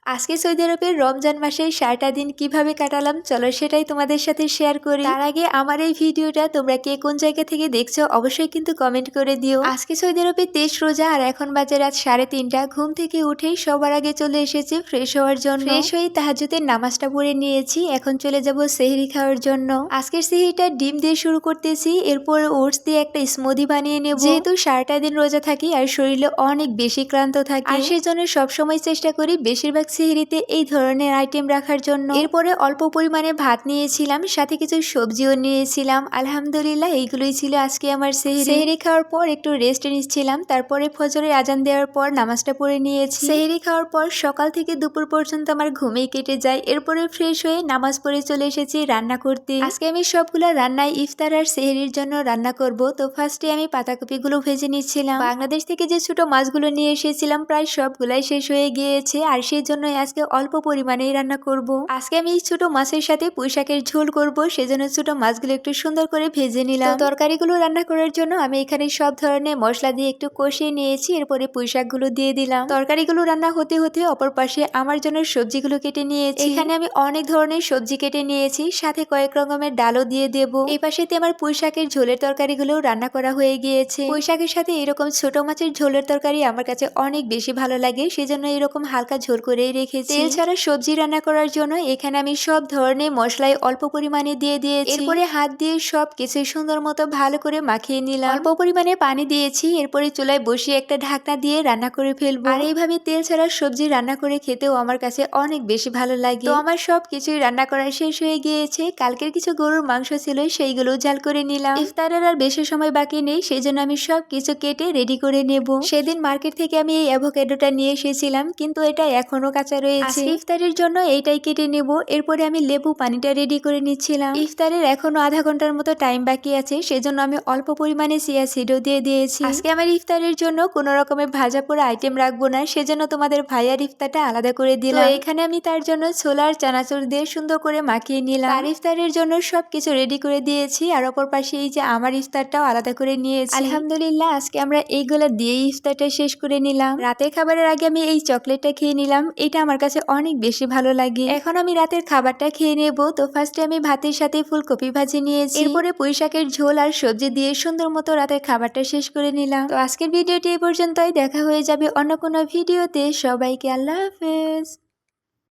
আজকে সৌদি আরবের রমজান মাসের ৬০টা দিন কিভাবে কাটালাম চলো সেটাই তোমাদের সাথে শেয়ার করি। তার আগে আমার এই ভিডিওটা তোমরা কে কোন জায়গা থেকে দেখছো অবশ্যই কিন্তু কমেন্ট করে দিও। আজকে সৌদি আরবে ২৩ রোজা আর এখন বাজে রাত ৩:৩০। ঘুম থেকে উঠেই সবার আগে চলে এসেছি ফ্রেশ হওয়ার জন্য। ফ্রেশ হয়ে তাহাজ্জুদের নামাজটা পড়ে নিয়েছি, এখন চলে যাব সেহরি খাওয়ার জন্য। আজকের সেহরিটা ডিম দিয়ে শুরু করতেছি, এরপর ওটস দিয়ে একটা স্মুদি বানিয়ে নেব। যেহেতু ৬০টা দিন রোজা থাকি আর শরীরে অনেক বেশি ক্লান্ত থাকে, আর সেই জন্য সবসময় চেষ্টা করি বেশিরভাগ সেহরিতে এই ধরনের আইটেম রাখার জন্য। এরপরে অল্প পরিমাণে ভাত নিয়েছিলাম, সাথে কিছু সবজিও নিয়েছিলাম। আলহামদুলিল্লাহ এইগুলোই ছিল আজকে আমার সেহরি। সেহরি খাওয়ার পর একটু রেস্ট নিচ্ছিলাম, তারপরে ফজরের আজান দেওয়ার পর নামাজটা পড়ে নিয়েছি। সেহরি খাওয়ার পর সকাল থেকে দুপুর পর্যন্ত আমার ঘুমেই কেটে যায়। এরপরে ফ্রেশ হয়ে নামাজ পড়ে চলে এসেছি রান্না করতে। আজকে আমি সবগুলা রান্নায় ইফতার আর সেহরির জন্য রান্না করব। তো ফার্স্টে আমি পাতাকপিগুলো ভেজে নিচ্ছিলাম। বাংলাদেশ থেকে যে ছোট মাছগুলো নিয়ে এসেছিলাম প্রায় সবগুলাই শেষ হয়ে গিয়েছে, আর সেই জন্য আজকে অল্প পরিমাণেই রান্না করব। আজকে আমি ছোট মাছের সাথে পুঁইশাকের ঝোল করব, সেজন্য ছোট মাছগুলো একটু সুন্দর করে ভেজে নিলাম। তরকারিগুলো রান্না করার জন্য আমি এখানে সব ধরনের মশলা দিয়ে একটু কষিয়ে নিয়েছি, এরপরে পুঁইশাকগুলো দিয়ে দিলাম। তরকারিগুলো রান্না হতে হতে অপর পাশে আমার জন্য সবজিগুলো কেটে নিয়েছি। এখানে আমি অনেক ধরনের সবজি কেটে নিয়েছি, সাথে কয়েক রকমের ডালও দিয়ে দেব। এই পাশেতে আমার পুঁইশাকের ঝোলের তরকারিগুলো রান্না করা হয়ে গিয়েছে। পুঁইশাকের সাথে এরকম ছোট মাছের ঝোলের তরকারি আমার কাছে অনেক বেশি ভালো লাগে, সেজন্য এরকম হালকা ঝোল করেই রেখেছি। তেল ছাড়া সবজি রান্না করার জন্য এখানে আমি সব ধরনের মশলাই অল্প পরিমাণে দিয়ে দিয়েছি। এরপরে হাত দিয়ে সব কিছু সুন্দর মতো ভালো করে মাখিয়ে নিলাম। অল্প পরিমাণে পানি দিয়েছি, এরপরে চুলায় বসিয়ে একটা ঢাকনা দিয়ে রান্না করে ফেলবো। আর এইভাবে তেল ছাড়া সবজি রান্না করে খেতেও আমার কাছে অনেক বেশি ভালো লাগে। তো আমার সব কিছুই রান্না করা শেষ হয়ে গিয়েছে। কালকের কিছু গরুর মাংস ছিল, সেইগুলো জাল করে নিলাম। ইফতারের আর বেশি সময় বাকি নেই, সেই জন্য আমি সব কিছু কেটে রেডি করে নেব। সেদিন মার্কেট থেকে আমি এই অ্যাভোকাডোটা নিয়ে এসেছিলাম, কিন্তু এটা এখনো কাঁচা রয়েছে। ইফতারের জন্য এইটাই কেটে নেব। এরপরে আমি লেবু পানিটা রেডি করে নিচ্ছিলাম। ইফতারের এখনো আধা ঘন্টার মতো টাইম বাকি আছে, সেজন্য আমি অল্প পরিমাণে চিয়া সিডও দিয়ে দিয়েছি। আজকে আমার ইফতারের জন্য কোনো রকমের ভাজা পোড়া আইটেম রাখবো না, সেজন্য তোমাদের ভাইয়ার ইফতারটা আলাদা করে দিলাম। এখানে আমি তার জন্য ছোলার চানাচুর দিয়ে সুন্দর করে মাখিয়ে নিলাম। আর ইফতারের জন্য সবকিছু রেডি করে দিয়েছি, আর অপর পাশে এই যে আমার ইফতারটাও আলাদা করে নিয়েছি। আলহামদুলিল্লাহ আজকে আমরা এইগুলা দিয়ে ইফতারটা শেষ করে নিলাম। রাতের খাবারের আগে আমি এই চকলেটটা খেয়ে নিলাম, এটা আমার কাছে অনেক বেশি ভালো লাগে। এখন আমি রাতের খাবারটা খেয়ে নেব। তো ফার্স্টে আমি ভাতের সাথে ফুলকপি ভাজি নিয়েছি, এরপরে পুঁইশাকের ঝোল আর সবজি দিয়ে সুন্দর মতো রাতের খাবারটা শেষ করে নিলাম। তো আজকের ভিডিওটি এই পর্যন্তই, দেখা হয়ে যাবে অন্য কোনো ভিডিওতে। সবাইকে আল্লাহ হাফেজ।